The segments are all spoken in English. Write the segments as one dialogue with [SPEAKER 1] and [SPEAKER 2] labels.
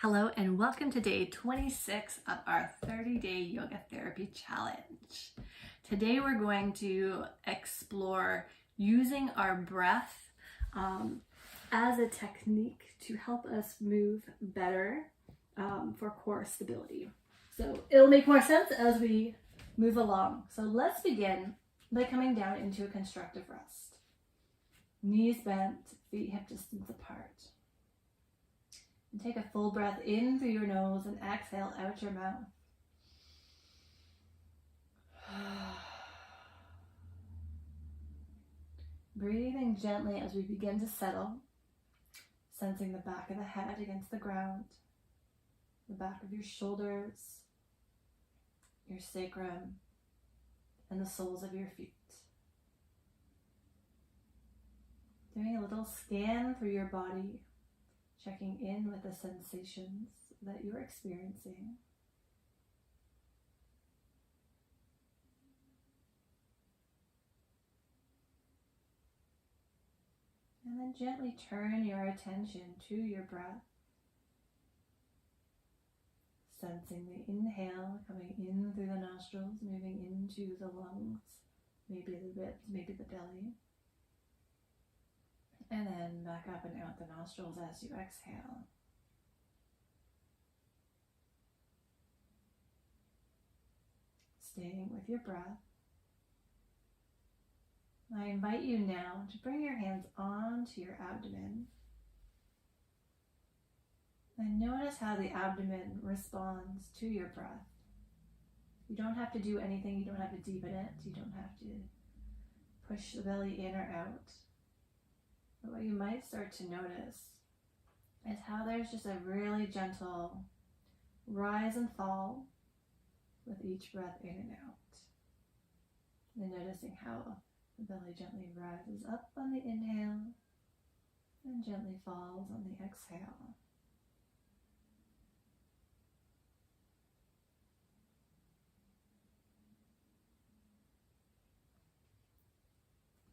[SPEAKER 1] Hello and welcome to day 26 of our 30-day yoga therapy challenge. Today we're going to explore using our breath as a technique to help us move better for core stability. So it'll make more sense as we move along. So let's begin by coming down into a constructive rest. Knees bent, feet hip distance apart. And take a full breath in through your nose and exhale out your mouth. Breathing gently as we begin to settle, sensing the back of the head against the ground, the back of your shoulders, your sacrum, and the soles of your feet. Doing a little scan through your body, checking in with the sensations that you're experiencing. And then gently turn your attention to your breath, sensing the inhale coming in through the nostrils, moving into the lungs, maybe the ribs, maybe the belly. And then back up and out the nostrils as you exhale. Staying with your breath. I invite you now to bring your hands onto your abdomen. And notice how the abdomen responds to your breath. You don't have to do anything. You don't have to deepen it. You don't have to push the belly in or out. But what you might start to notice is how there's just a really gentle rise and fall with each breath in and out. And noticing how the belly gently rises up on the inhale and gently falls on the exhale.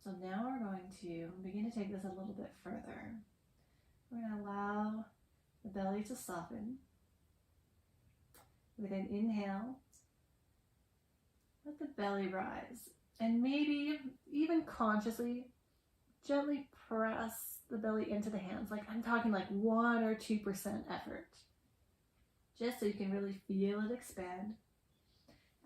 [SPEAKER 1] So now we're going to begin to take this a little bit further. We're going to allow the belly to soften. With an inhale, let the belly rise. And maybe even consciously, gently press the belly into the hands. Like I'm talking like 1 or 2% effort. Just so you can really feel it expand.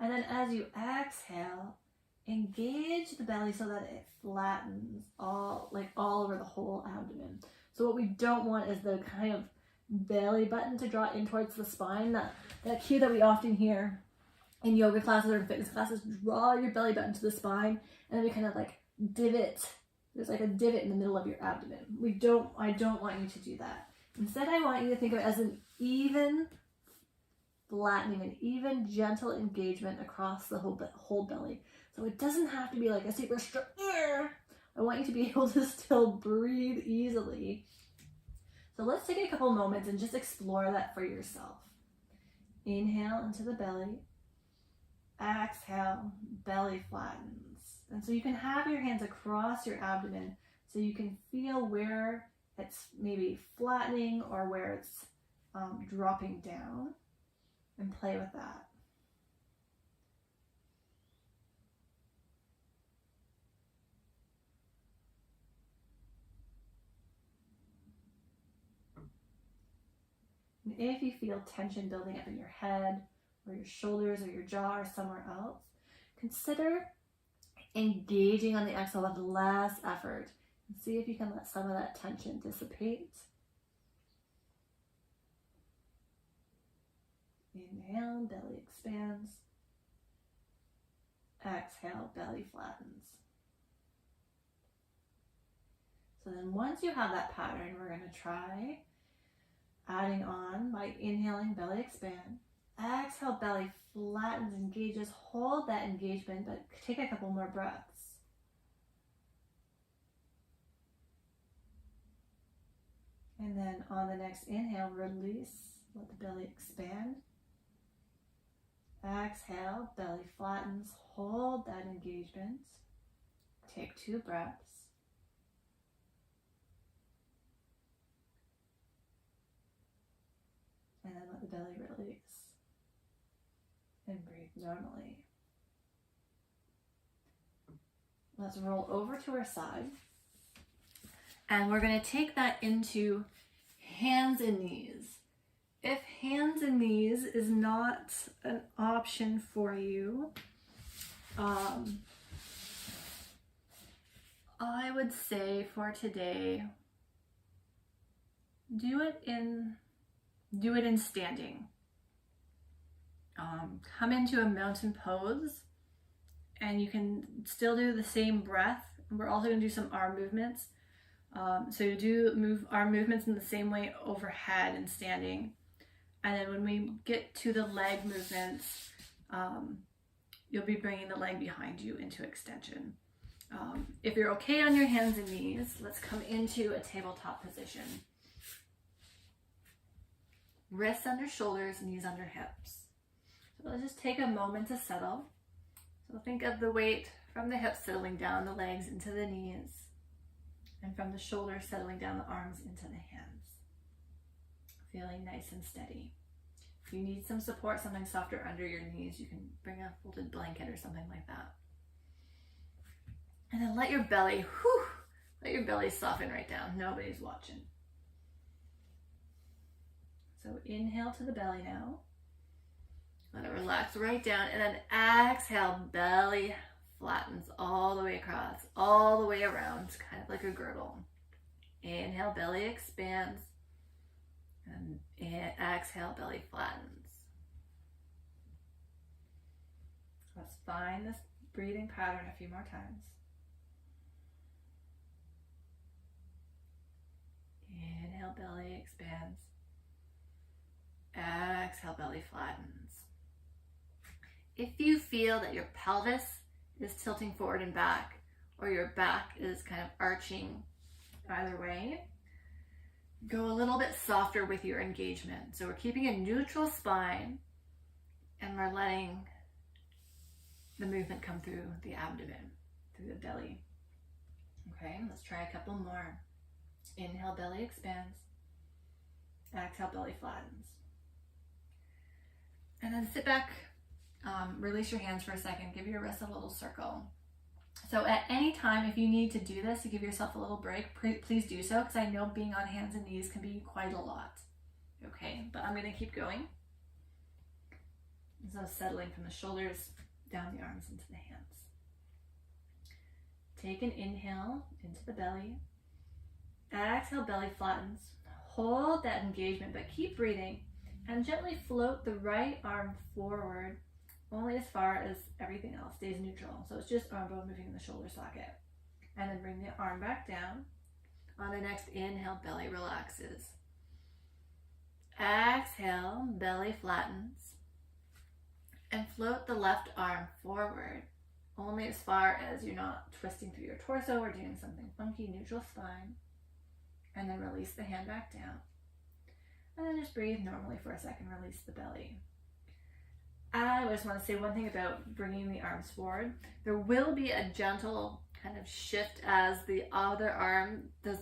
[SPEAKER 1] And then as you exhale, engage the belly so that it flattens all over the whole abdomen. So what we don't want is the kind of belly button to draw in towards the spine. That cue that we often hear in yoga classes or in fitness classes, draw your belly button to the spine, and then we kind of like divot. There's like a divot in the middle of your abdomen. I don't want you to do that. Instead, I want you to think of it as an even flattening, an even gentle engagement across the whole belly. So it doesn't have to be like a super strong. I want you to be able to still breathe easily. So let's take a couple moments and just explore that for yourself. Inhale into the belly. Exhale, belly flattens. And so you can have your hands across your abdomen so you can feel where it's maybe flattening or where it's dropping down, and play with that. And if you feel tension building up in your head or your shoulders or your jaw or somewhere else, consider engaging on the exhale with less effort and see if you can let some of that tension dissipate. Inhale, belly expands. Exhale, belly flattens. So then once you have that pattern, we're going to try adding on by inhaling, belly expand. Exhale, belly flattens, engages. Hold that engagement, but take a couple more breaths. And then on the next inhale, release. Let the belly expand. Exhale, belly flattens. Hold that engagement. Take 2 breaths. the belly release. And breathe normally. Let's roll over to our side. And we're going to take that into hands and knees. If hands and knees is not an option for you, I would say for today, do it in standing. Come into a mountain pose, and you can still do the same breath. We're also going to do some arm movements. So you do arm movements in the same way overhead and standing. And then when we get to the leg movements, you'll be bringing the leg behind you into extension. If you're okay on your hands and knees, let's come into a tabletop position. Wrists under shoulders, knees under hips. So let's just take a moment to settle. So think of the weight from the hips settling down the legs into the knees, and from the shoulders settling down the arms into the hands. Feeling nice and steady. If you need some support, something softer under your knees, you can bring a folded blanket or something like that. And then let your belly soften right down. Nobody's watching. So inhale to the belly now. Let it relax right down, and then exhale, belly flattens all the way across, all the way around, kind of like a girdle. Inhale, belly expands, and exhale, belly flattens. Let's find this breathing pattern a few more times. Inhale, belly expands. Exhale, belly flattens. If you feel that your pelvis is tilting forward and back, or your back is kind of arching either way, go a little bit softer with your engagement. So we're keeping a neutral spine, and we're letting the movement come through the abdomen, through the belly. Okay, let's try a couple more. Inhale, belly expands. Exhale, belly flattens. And then sit back, release your hands for a second, give your wrists a little circle. So at any time, if you need to do this to give yourself a little break, please do so, because I know being on hands and knees can be quite a lot. Okay, but I'm going to keep going. So settling from the shoulders down the arms into the hands. Take an inhale into the belly. Exhale, belly flattens. Hold that engagement, but keep breathing. And gently float the right arm forward, only as far as everything else stays neutral. So it's just arm bone moving in the shoulder socket. And then bring the arm back down. On the next inhale, belly relaxes. Exhale, belly flattens. And float the left arm forward, only as far as you're not twisting through your torso or doing something funky, neutral spine. And then release the hand back down. And then just breathe normally for a second, release the belly. I just want to say one thing about bringing the arms forward. There will be a gentle kind of shift as the other arm does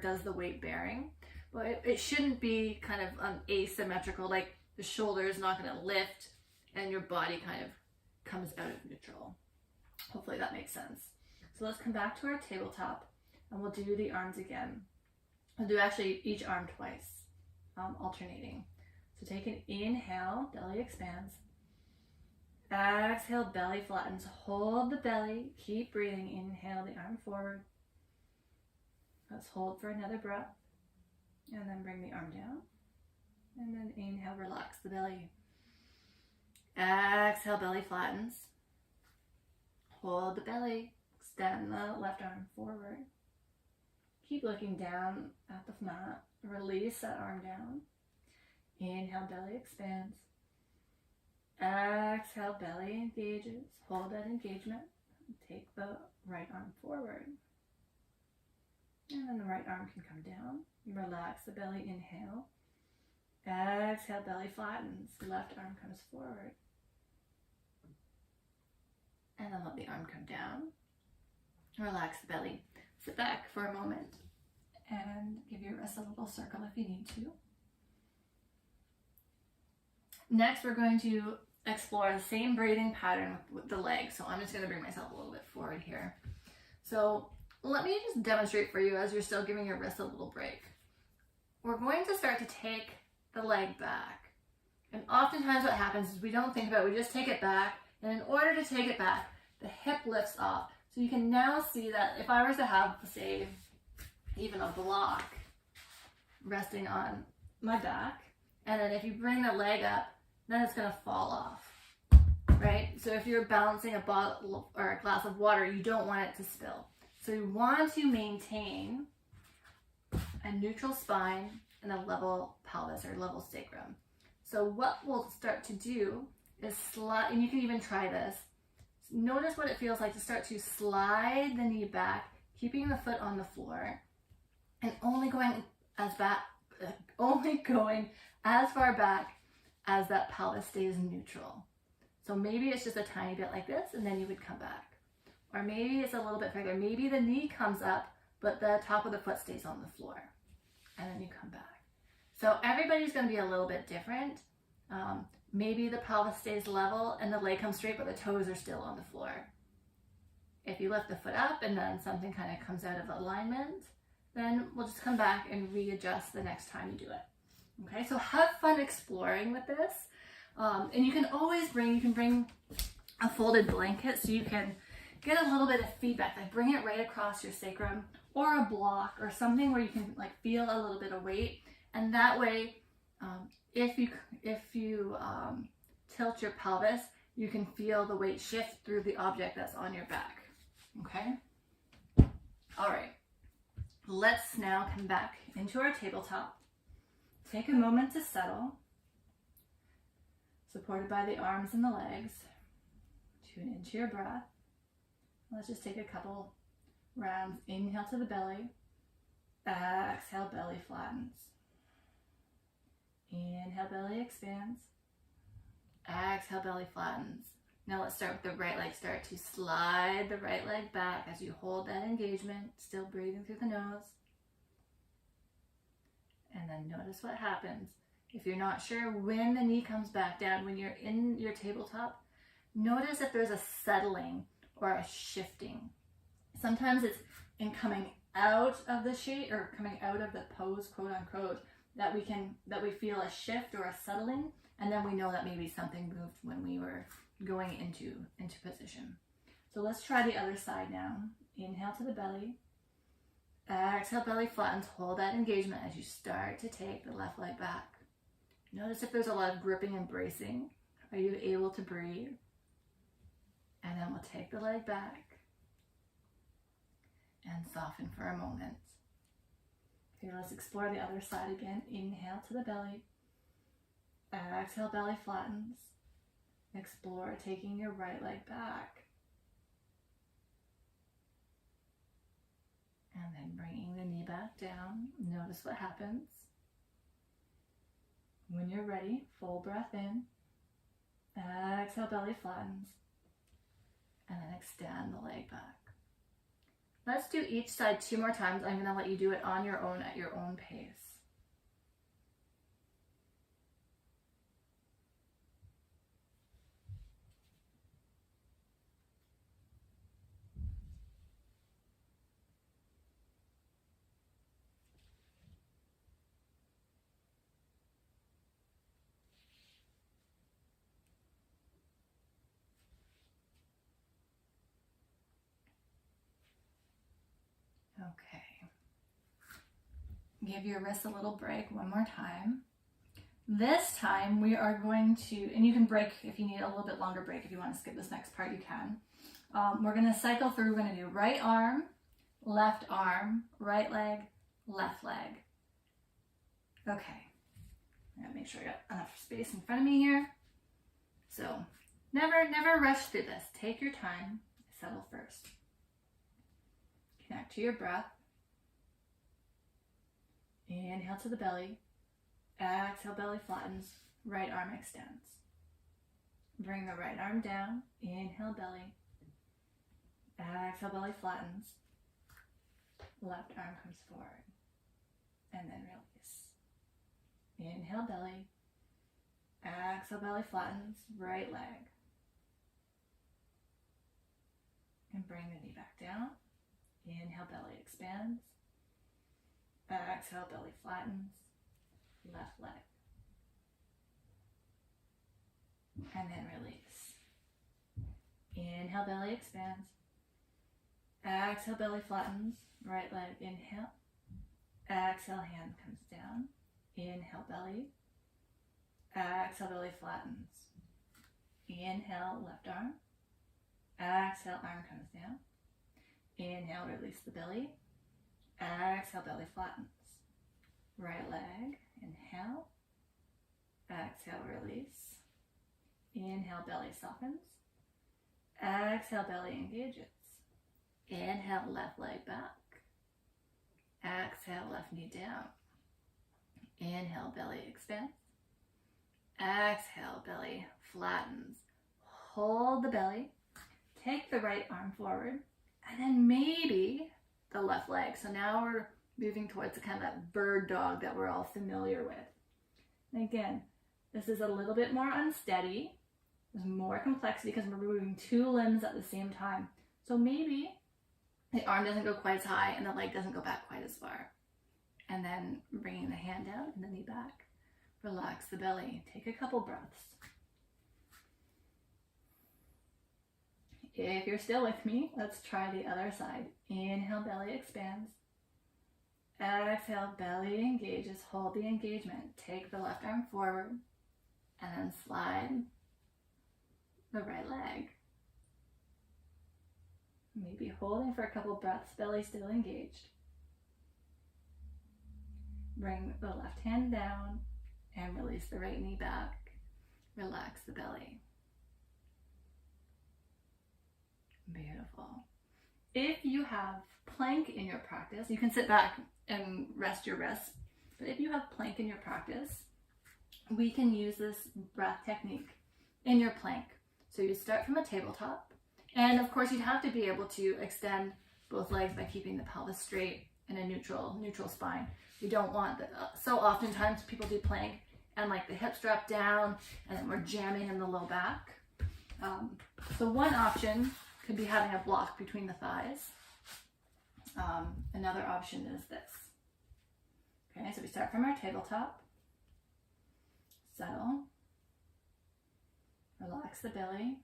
[SPEAKER 1] does the weight bearing. But it shouldn't be kind of asymmetrical, like the shoulder is not going to lift and your body kind of comes out of neutral. Hopefully that makes sense. So let's come back to our tabletop, and we'll do the arms again. We'll do actually each arm twice. Alternating. So take an inhale, belly expands. Exhale, belly flattens. Hold the belly. Keep breathing. Inhale the arm forward. Let's hold for another breath. And then bring the arm down. And then inhale, relax the belly. Exhale, belly flattens. Hold the belly. Extend the left arm forward. Keep looking down at the mat. Release that arm down. Inhale, belly expands. Exhale, belly engages. Hold that engagement. Take the right arm forward. And then the right arm can come down. Relax the belly, inhale. Exhale, belly flattens. Left arm comes forward. And then let the arm come down. Relax the belly. Sit back for a moment and give your wrists a little circle if you need to. Next, we're going to explore the same breathing pattern with the legs. So I'm just going to bring myself a little bit forward here. So let me just demonstrate for you as you're still giving your wrist a little break. We're going to start to take the leg back. And oftentimes what happens is we don't think about it, we just take it back. And in order to take it back, the hip lifts off. So you can now see that if I was to have, say, even a block resting on my back, and then if you bring the leg up, then it's going to fall off, right? So if you're balancing a bottle or a glass of water, you don't want it to spill. So you want to maintain a neutral spine and a level pelvis or level sacrum. So what we'll start to do is slide, and you can even try this. Notice what it feels like to start to slide the knee back, keeping the foot on the floor, and only going as far back as that pelvis stays neutral. So maybe it's just a tiny bit like this, and then you would come back. Or maybe it's a little bit further. Maybe the knee comes up, but the top of the foot stays on the floor, and then you come back. So everybody's going to be a little bit different. Maybe the pelvis stays level and the leg comes straight, but the toes are still on the floor. If you lift the foot up and then something kind of comes out of alignment, then we'll just come back and readjust the next time you do it. Okay, so have fun exploring with this. And you can always bring a folded blanket so you can get a little bit of feedback. Like bring it right across your sacrum or a block or something where you can like feel a little bit of weight. And that way, if you tilt your pelvis, you can feel the weight shift through the object that's on your back. Okay? All right. Let's now come back into our tabletop. Take a moment to settle, supported by the arms and the legs. Tune into your breath. Let's just take a couple rounds. Inhale to the belly. Exhale, belly flattens. Inhale, belly expands. Exhale, belly flattens. Now let's start with the right leg. Start to slide the right leg back as you hold that engagement, still breathing through the nose. And then notice what happens. If you're not sure when the knee comes back down, when you're in your tabletop, notice if there's a settling or a shifting. Sometimes it's in coming out of the shape or coming out of the pose, quote unquote, that we feel a shift or a settling, and then we know that maybe something moved when we were going into position. So let's try the other side now. Inhale to the belly. Exhale, belly flattens. Hold that engagement as you start to take the left leg back. Notice if there's a lot of gripping and bracing. Are you able to breathe? And then we'll take the leg back and soften for a moment. Okay, let's explore the other side again. Inhale to the belly. Exhale, belly flattens. Explore taking your right leg back. And then bringing the knee back down. Notice what happens. When you're ready, full breath in. Exhale, belly flattens. And then extend the leg back. Let's do each side 2 more times. I'm going to let you do it on your own at your own pace. Okay. Give your wrists a little break one more time. This time we are going to, and you can break if you need a little bit longer break. If you want to skip this next part, you can. We're going to cycle through. We're going to do right arm, right leg, left leg. Okay. I gotta make sure I got enough space in front of me here. So never rush through this. Take your time. Settle first. Connect to your breath. Inhale to the belly. Exhale, belly flattens. Right arm extends. Bring the right arm down. Inhale, belly. Exhale, belly flattens. Left arm comes forward. And then release. Inhale, belly. Exhale, belly flattens, right leg. And bring the knee back down. Inhale, belly expands. Exhale, belly flattens, left leg. And then release. Inhale, belly expands. Exhale, belly flattens, right leg. Inhale. Exhale, hand comes down. Inhale, belly. Exhale, belly flattens. Inhale, left arm. Exhale, arm comes down. Inhale, release the belly. Exhale, belly flattens. Right leg, inhale. Exhale, release. Inhale, belly softens. Exhale, belly engages. Inhale, left leg back. Exhale, left knee down. Inhale, belly expands. Exhale, belly flattens. Hold the belly. Take the right arm forward. And then maybe the left leg. So now we're moving towards the kind of that bird dog that we're all familiar with. And again, this is a little bit more unsteady. There's more complexity because we're moving two limbs at the same time. So maybe the arm doesn't go quite as high and the leg doesn't go back quite as far. And then bringing the hand down and the knee back. Relax the belly. Take a couple breaths. If you're still with me, let's try the other side. Inhale, belly expands. Exhale, belly engages. Hold the engagement. Take the left arm forward and then slide the right leg. Maybe holding for a couple breaths, belly still engaged. Bring the left hand down and release the right knee back. Relax the belly. Beautiful. If you have plank in your practice, you can sit back and rest your wrists. But if you have plank in your practice, we can use this breath technique in your plank. So you start from a tabletop. And of course, you'd have to be able to extend both legs by keeping the pelvis straight and a neutral spine. You don't want that. So oftentimes people do plank and like the hips drop down and then we're jamming in the low back. So one option could be having a block between the thighs. Another option is this. Okay, so we start from our tabletop. Settle. Relax the belly.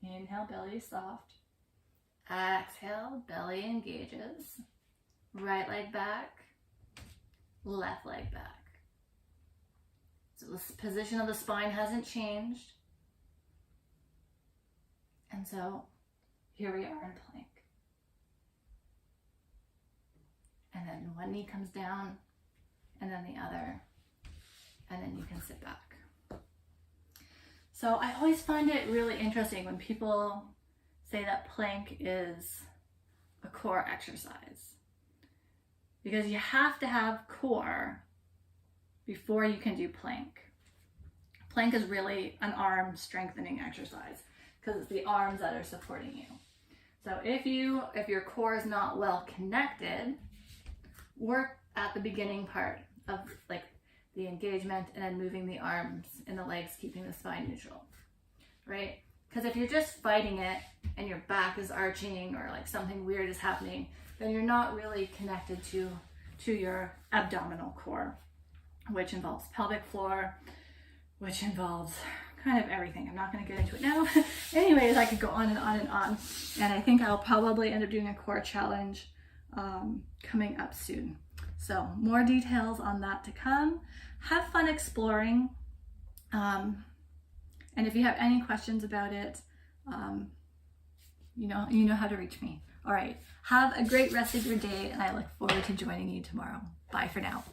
[SPEAKER 1] Inhale, belly soft. Exhale, belly engages. Right leg back. Left leg back. So the position of the spine hasn't changed. And so here we are in plank. And then one knee comes down and then the other. And then you can sit back. So I always find it really interesting when people say that plank is a core exercise. Because you have to have core before you can do plank. Plank is really an arm strengthening exercise because it's the arms that are supporting you. So if your core is not well connected, work at the beginning part of like the engagement and then moving the arms and the legs, keeping the spine neutral, right? Because if you're just fighting it and your back is arching or like something weird is happening, then you're not really connected to your abdominal core, which involves pelvic floor, which involves kind of everything. I'm not going to get into it now. Anyways, I could go on and on and on. And I think I'll probably end up doing a core challenge coming up soon. So more details on that to come. Have fun exploring. And if you have any questions about it, you know how to reach me. All right. Have a great rest of your day, and I look forward to joining you tomorrow. Bye for now.